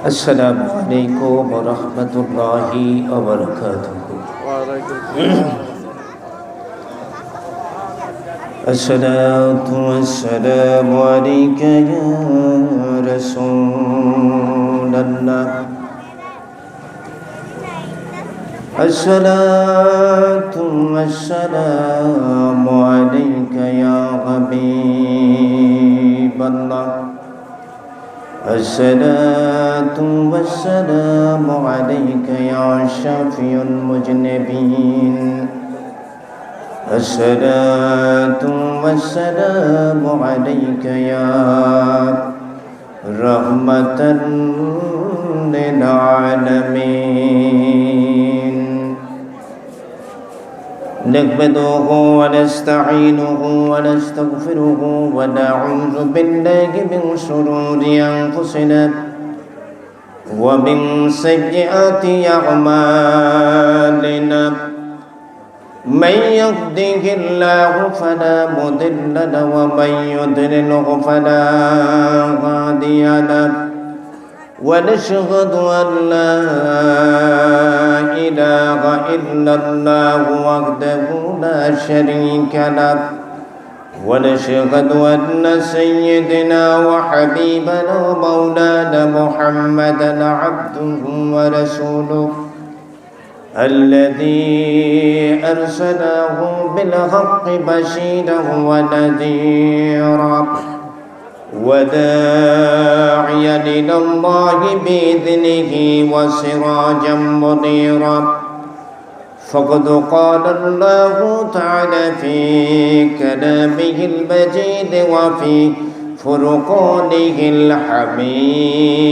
السلام عليكم ورحمة الله وبركاته. وعليكم السلام. الصلاة والسلام عليك يا رسول الله. الصلاة والسلام عليك يا حبيب الله. الصلاة والسلام عليك يا شافي المذنبين. الصلاة والسلام عليك يا رحمة للعالمين. نحمده ونستعينه ونستغفره ونعوذ بالله من شرور أنفسنا ومن سيئات أعمالنا. من يهده الله فلا مضل له ومن يضلله فلا هادي له. ونشهد أن لا إله إلا الله وحده لا شريك له. ونشهد أن سيدنا وحبيبنا ومولانا محمدا عبده ورسوله الذي أرسله بالحق بشيرا ونذيرا وداعيا إلى الله بإذنه وسراجا منيرا. فقد قال الله تعالى في كلامه المجيد وفي فرقانه الحميد.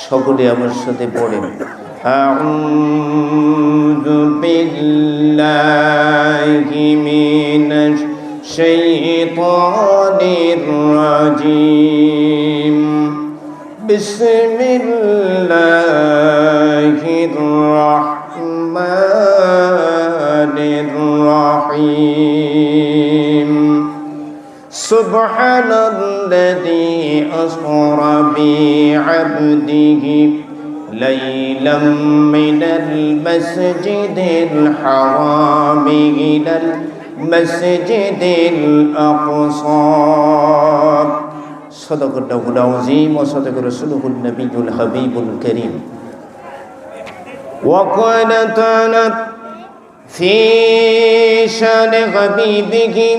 সকলে আমার সাথে পড়েন আউযু বিল্লাহি মিনাশ শাইতানির রাজীম। বিসমিল্লাহির রাহমানির রাহিম। সুবহানাল্লাযী আসরা বি'আবদিহি লাইলাম মিনাল মাসজিদিল হারামি ইলাল মাসজিদিল আকসা। সাদাকাল্লাহুল আযীম ওয়া সাদাকা রাসূলুহুন নবিয়্যুল হাবিবুল কারীম। ওয়া ক্বালা তাআলা ফী শানি হাবিবিহি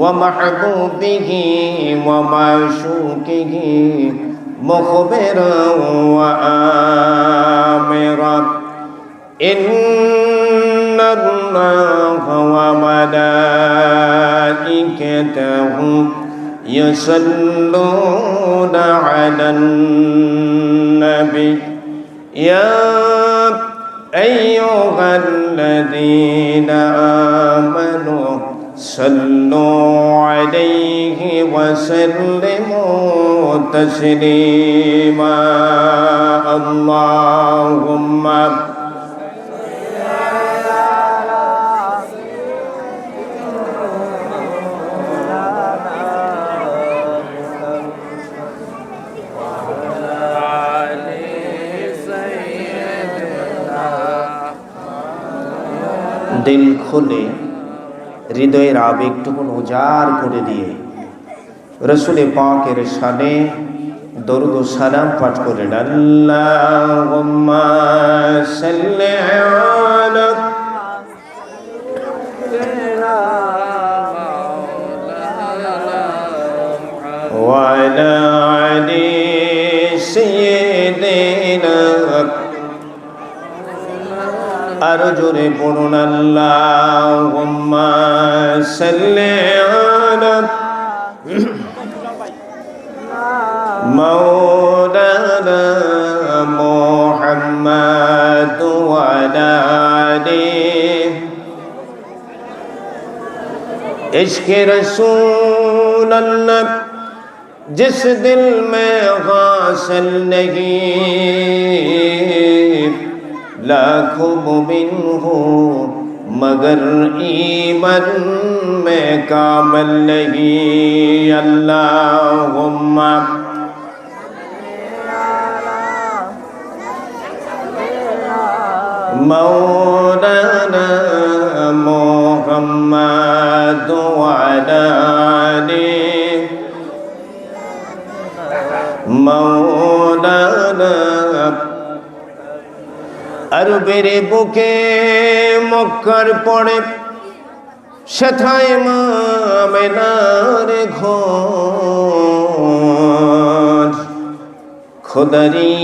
ومحبوبه ومعشوقه مخبرا وآمرا إن الله وملائكته يصلون على النبي يا أيها الذين آمنوا صلوا عليه وسلموا تسليما اللهم দিল খুলে হৃদয়ের আবেগটুকুন উজাড় করে দিয়ে রসুলে পাকের শানে দরুদ ও সালাম পাঠ করেন। আল্লাহুম্মা সাল্লি আলা ওয়া আলা আলি সাইয়্যিদিনা। আরো জোরে পড়ুন আল্লাহুম্মা সাল্লি আলা মাওলানা মুহাম্মাদ ওয়া আলা আলিহি। ইশকে রসূল अल्लाह जिस दिल में गासल नहीं लाखों मुमिन हो मगर ईमान में कामल नहीं। अल्लाहुम्मा مولانا محمد وعلى آله مولانا আরবের বুকে মক্কার পড়ে সেথায় আমেনার ঘর খোদারি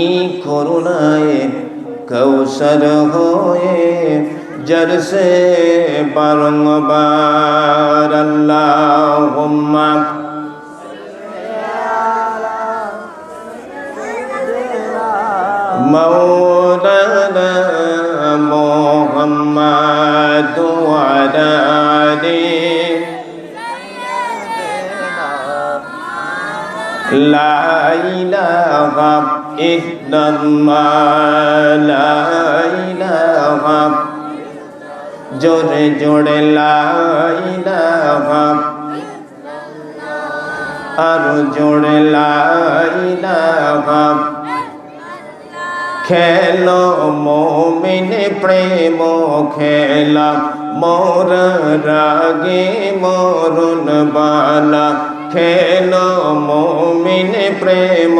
করুণায় কৌশল হয়ে জরসে বারংবার আল্লাহুম্মা مولانا محمد وعلى آله لا إله إلا الله لا إله জোরে জোরে লা ইলাহা আর জোরে লা ইলাহা খেলো মোমিন প্রেম খেলা মোর রাগে মরুন বালা খেলো মোমিন প্রেম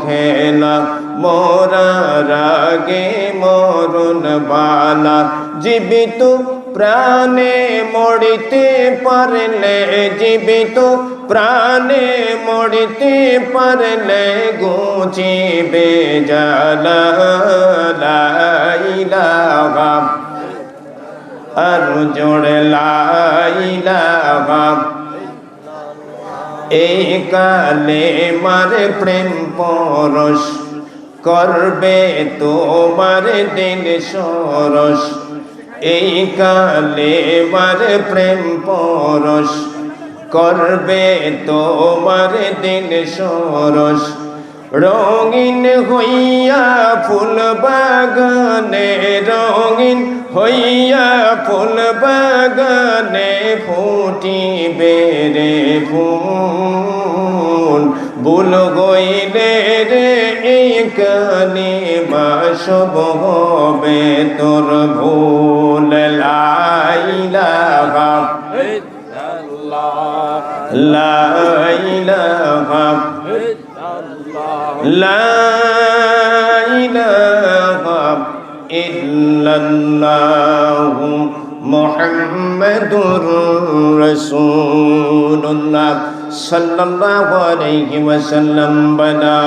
খেলা মোর রাগে মরুন বালা জীবিত প্রাণে মরিতে পারলে জীবিত প্রাণে মরিতে পারলে ঘুচিবে জালা লা ইলাহা আর জোড়ে লা ইলাহা এই কালে মার প্রেম পরশ করবে তোমার দিল সরস এই কালে মার প্রেম পরশ করবে তোমার দিল সরস রঙিন হইয়া ফুল বাগানে রঙিন হইয়া ফুল বাগানে ফুটিবে রে ফুল ভুল হইলে রে এই কালিমা সব হবে তোর ভুল লা ইলাহা লা ইলাহা লা ইলাহা ইল্লাল্লাহু মুহাম্মাদুর রাসূলুল্লাহ সাল্লাল্লাহু আলাইহি ওয়াসাল্লাম বানা